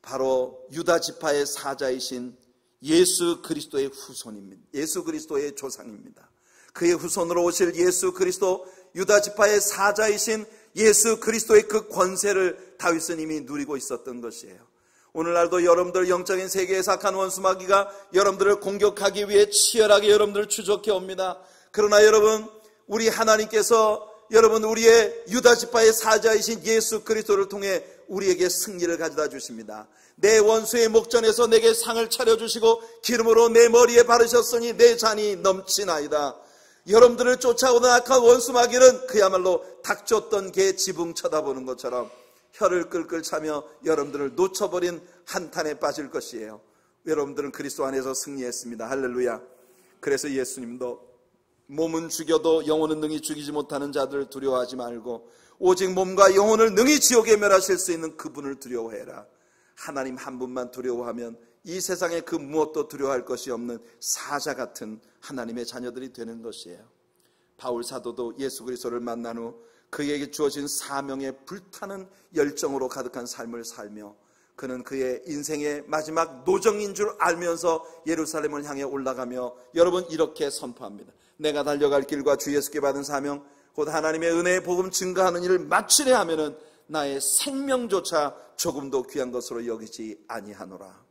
바로 유다 지파의 사자이신 예수 그리스도의 후손입니다. 예수 그리스도의 조상입니다. 그의 후손으로 오실 예수 그리스도, 유다 지파의 사자이신 예수 그리스도의 그 권세를 다윗은 이미 누리고 있었던 것이에요. 오늘날도 여러분들 영적인 세계에 악한 원수 마귀가 여러분들을 공격하기 위해 치열하게 여러분들을 추적해 옵니다. 그러나 여러분, 우리 하나님께서 여러분 우리의 유다 지파의 사자이신 예수 그리스도를 통해 우리에게 승리를 가져다 주십니다. 내 원수의 목전에서 내게 상을 차려주시고 기름으로 내 머리에 바르셨으니 내 잔이 넘치나이다. 여러분들을 쫓아오던 악한 원수 마귀는 그야말로 닥쳤던 개 지붕 쳐다보는 것처럼 혀를 끌끌 차며 여러분들을 놓쳐버린 한탄에 빠질 것이에요. 여러분들은 그리스도 안에서 승리했습니다. 할렐루야. 그래서 예수님도 몸은 죽여도 영혼은 능히 죽이지 못하는 자들을 두려워하지 말고 오직 몸과 영혼을 능히 지옥에 멸하실 수 있는 그분을 두려워해라. 하나님 한 분만 두려워하면 이 세상에 그 무엇도 두려워할 것이 없는 사자 같은 하나님의 자녀들이 되는 것이에요. 바울 사도도 예수 그리스도를 만난 후 그에게 주어진 사명에 불타는 열정으로 가득한 삶을 살며 그는 그의 인생의 마지막 노정인 줄 알면서 예루살렘을 향해 올라가며 여러분 이렇게 선포합니다. 내가 달려갈 길과 주 예수께 받은 사명 곧 하나님의 은혜의 복음 증거하는 일을 마치려 하면은 나의 생명조차 조금도 귀한 것으로 여기지 아니하노라.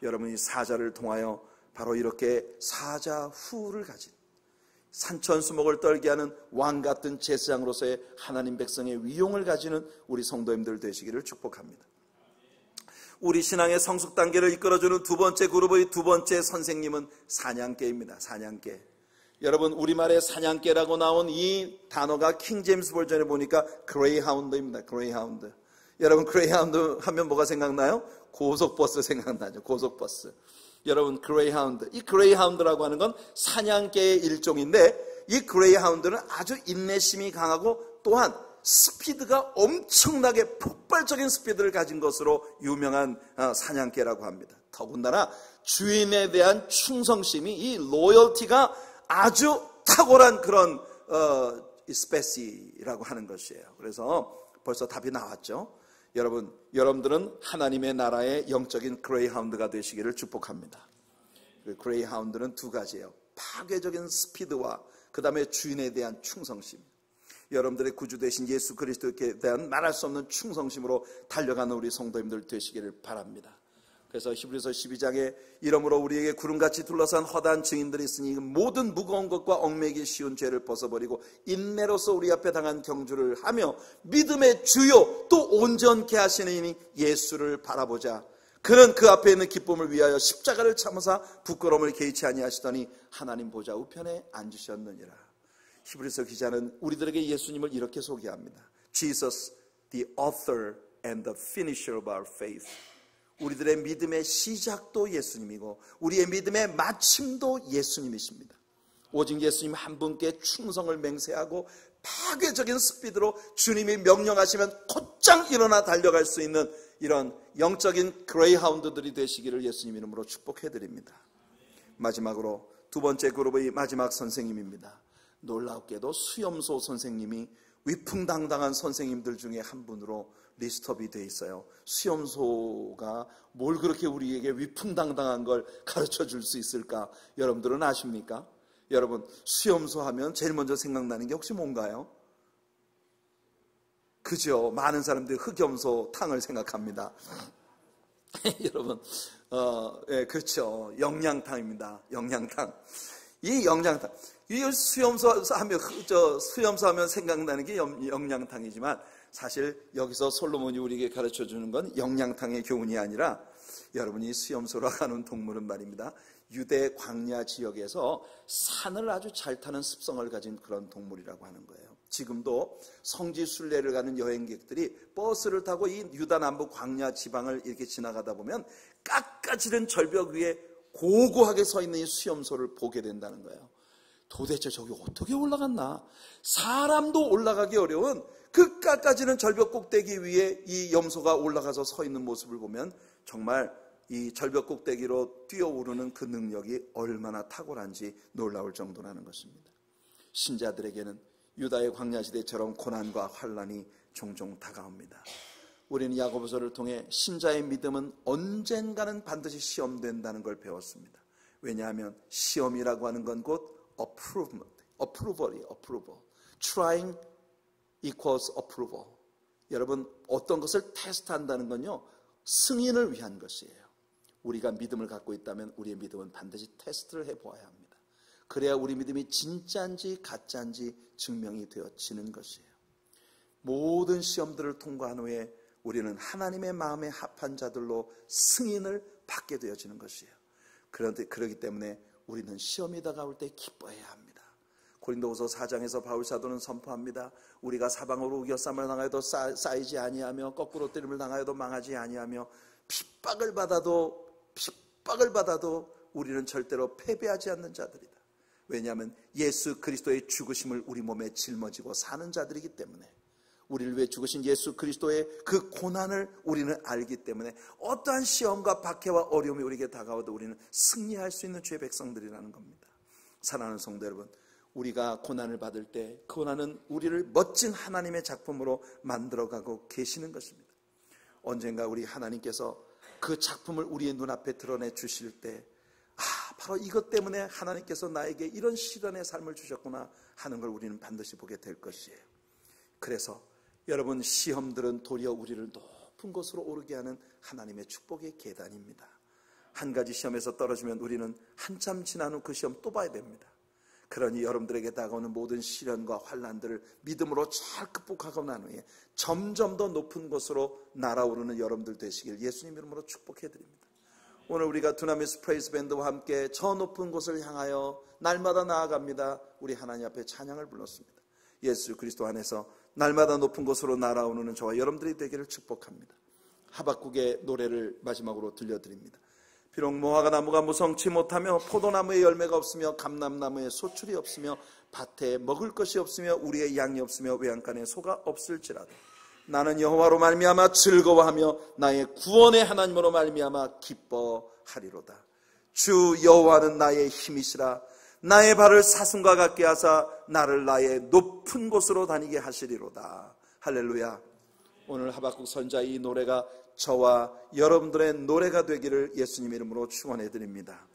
여러분이 사자를 통하여 바로 이렇게 사자후를 가진 산천수목을 떨게 하는 왕같은 제사장으로서의 하나님 백성의 위용을 가지는 우리 성도님들 되시기를 축복합니다. 우리 신앙의 성숙 단계를 이끌어주는 두 번째 그룹의 두 번째 선생님은 사냥개입니다. 사냥개. 여러분 우리말에 사냥개라고 나온 이 단어가 킹제임스 버전에 보니까 그레이하운드입니다. 그레이하운드. 여러분 그레이하운드 하면 뭐가 생각나요? 고속버스 생각나죠. 고속버스. 여러분 그레이하운드. 이 그레이하운드라고 하는 건 사냥개의 일종인데 이 그레이하운드는 아주 인내심이 강하고 또한 스피드가 엄청나게 폭발적인 스피드를 가진 것으로 유명한 사냥개라고 합니다. 더군다나 주인에 대한 충성심이 이 로열티가 아주 탁월한 그런 스페시라고 하는 것이에요. 그래서 벌써 답이 나왔죠. 여러분들은 하나님의 나라의 영적인 그레이하운드가 되시기를 축복합니다. 그 그레이하운드는 두 가지예요. 파괴적인 스피드와 그 다음에 주인에 대한 충성심. 여러분들의 구주 되신 예수 그리스도께 대한 말할 수 없는 충성심으로 달려가는 우리 성도님들 되시기를 바랍니다. 그래서 히브리서 12장에 이러므로 우리에게 구름같이 둘러싼 허다한 증인들이 있으니 모든 무거운 것과 얽매기 쉬운 죄를 벗어버리고 인내로서 우리 앞에 당한 경주를 하며 믿음의 주요 또 온전케 하시는 이니 예수를 바라보자. 그는 그 앞에 있는 기쁨을 위하여 십자가를 참으사 부끄러움을 개의치 아니하시더니 하나님 보좌 우편에 앉으셨느니라. 히브리서 기자는 우리들에게 예수님을 이렇게 소개합니다. Jesus, the author and the finisher of our faith. 우리들의 믿음의 시작도 예수님이고 우리의 믿음의 마침도 예수님이십니다. 오직 예수님 한 분께 충성을 맹세하고 파괴적인 스피드로 주님이 명령하시면 곧장 일어나 달려갈 수 있는 이런 영적인 그레이하운드들이 되시기를 예수님 이름으로 축복해드립니다. 마지막으로 두 번째 그룹의 마지막 선생님입니다. 놀랍게도 수염소 선생님이 위풍당당한 선생님들 중에 한 분으로 리스트업이 되어 있어요. 수염소가 뭘 그렇게 우리에게 위풍당당한 걸 가르쳐 줄 수 있을까? 여러분들은 아십니까? 여러분 수염소 하면 제일 먼저 생각나는 게 혹시 뭔가요? 그죠? 많은 사람들이 흑염소 탕을 생각합니다. 여러분 그렇죠. 영양탕입니다. 영양탕. 이 영양탕. 이 수염소 하면 생각나는 게 영양탕이지만 사실 여기서 솔로몬이 우리에게 가르쳐주는 건 영양탕의 교훈이 아니라 여러분이 수염소라고 하는 동물은 말입니다. 유대 광야 지역에서 산을 아주 잘 타는 습성을 가진 그런 동물이라고 하는 거예요. 지금도 성지 순례를 가는 여행객들이 버스를 타고 이 유다 남부 광야 지방을 이렇게 지나가다 보면 깎아지른 절벽 위에 고고하게 서 있는 이 수염소를 보게 된다는 거예요. 도대체 저기 어떻게 올라갔나? 사람도 올라가기 어려운 그 깎아지는 절벽 꼭대기 위에 이 염소가 올라가서 서 있는 모습을 보면 정말 이 절벽 꼭대기로 뛰어오르는 그 능력이 얼마나 탁월한지 놀라울 정도라는 것입니다. 신자들에게는 유다의 광야시대처럼 고난과 환난이 종종 다가옵니다. 우리는 야고보서를 통해 신자의 믿음은 언젠가는 반드시 시험된다는 걸 배웠습니다. 왜냐하면 시험이라고 하는 건 곧 approval, trying equals approval. 여러분, 어떤 것을 테스트한다는 건요, 승인을 위한 것이에요. 우리가 믿음을 갖고 있다면 우리의 믿음은 반드시 테스트를 해보아야 합니다. 그래야 우리 믿음이 진짜인지 가짜인지 증명이 되어지는 것이에요. 모든 시험들을 통과한 후에 우리는 하나님의 마음에 합한 자들로 승인을 받게 되어지는 것이에요. 그런데 그렇기 때문에 우리는 시험이 다가올 때 기뻐해야 합니다. 고린도후서 4장에서 바울 사도는 선포합니다. 우리가 사방으로 우겨쌈을 당하여도 쌓이지 아니하며 거꾸로 때림을 당하여도 망하지 아니하며 핍박을 받아도 우리는 절대로 패배하지 않는 자들이다. 왜냐하면 예수 그리스도의 죽으심을 우리 몸에 짊어지고 사는 자들이기 때문에, 우리를 위해 죽으신 예수 그리스도의 그 고난을 우리는 알기 때문에 어떠한 시험과 박해와 어려움이 우리에게 다가와도 우리는 승리할 수 있는 주의 백성들이라는 겁니다. 사랑하는 성도 여러분, 우리가 고난을 받을 때 그 고난은 우리를 멋진 하나님의 작품으로 만들어가고 계시는 것입니다. 언젠가 우리 하나님께서 그 작품을 우리의 눈앞에 드러내 주실 때, 바로 이것 때문에 하나님께서 나에게 이런 시련의 삶을 주셨구나 하는 걸 우리는 반드시 보게 될 것이에요. 그래서 여러분, 시험들은 도리어 우리를 높은 곳으로 오르게 하는 하나님의 축복의 계단입니다. 한 가지 시험에서 떨어지면 우리는 한참 지난 후 그 시험 또 봐야 됩니다. 그러니 여러분들에게 다가오는 모든 시련과 환난들을 믿음으로 잘 극복하고 난 후에 점점 더 높은 곳으로 날아오르는 여러분들 되시길 예수님 이름으로 축복해드립니다. 오늘 우리가 두나미스 프레이즈 밴드와 함께 저 높은 곳을 향하여 날마다 나아갑니다. 우리 하나님 앞에 찬양을 불렀습니다. 예수 그리스도 안에서 날마다 높은 곳으로 날아오르는 저와 여러분들이 되기를 축복합니다. 하박국의 노래를 마지막으로 들려드립니다. 비록 무화과 나무가 무성치 못하며 포도나무에 열매가 없으며 감람나무에 소출이 없으며 밭에 먹을 것이 없으며 우리의 양이 없으며 외양간에 소가 없을지라도 나는 여호와로 말미암아 즐거워하며 나의 구원의 하나님으로 말미암아 기뻐하리로다. 주 여호와는 나의 힘이시라. 나의 발을 사슴과 같게 하사 나를 나의 높은 곳으로 다니게 하시리로다. 할렐루야. 오늘 하박국 선지자의 이 노래가 저와 여러분들의 노래가 되기를 예수님 이름으로 축원해 드립니다.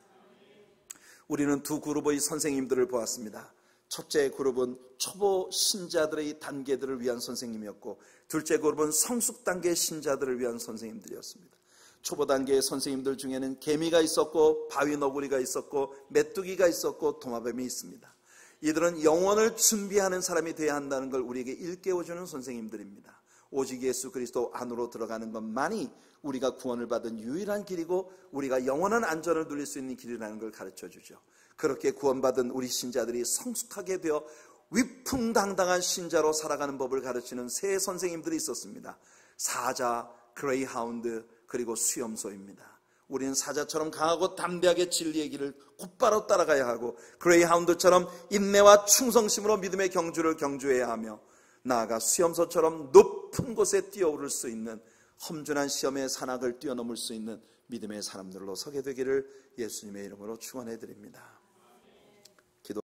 우리는 두 그룹의 선생님들을 보았습니다. 첫째 그룹은 초보 신자들의 단계들을 위한 선생님이었고, 둘째 그룹은 성숙 단계 신자들을 위한 선생님들이었습니다. 초보 단계의 선생님들 중에는 개미가 있었고 바위 너구리가 있었고 메뚜기가 있었고 도마뱀이 있습니다. 이들은 영혼을 준비하는 사람이 되어야 한다는 걸 우리에게 일깨워주는 선생님들입니다. 오직 예수 그리스도 안으로 들어가는 것만이 우리가 구원을 받은 유일한 길이고 우리가 영원한 안전을 누릴 수 있는 길이라는 걸 가르쳐주죠. 그렇게 구원받은 우리 신자들이 성숙하게 되어 위풍당당한 신자로 살아가는 법을 가르치는 세 선생님들이 있었습니다. 사자, 그레이하운드, 그리고 수염소입니다. 우리는 사자처럼 강하고 담대하게 진리의 길을 곧바로 따라가야 하고, 그레이하운드처럼 인내와 충성심으로 믿음의 경주를 경주해야 하며, 나아가 수염소처럼 높은 곳에 뛰어오를 수 있는 험준한 시험의 산악을 뛰어넘을 수 있는 믿음의 사람들로 서게 되기를 예수님의 이름으로 축원해 드립니다.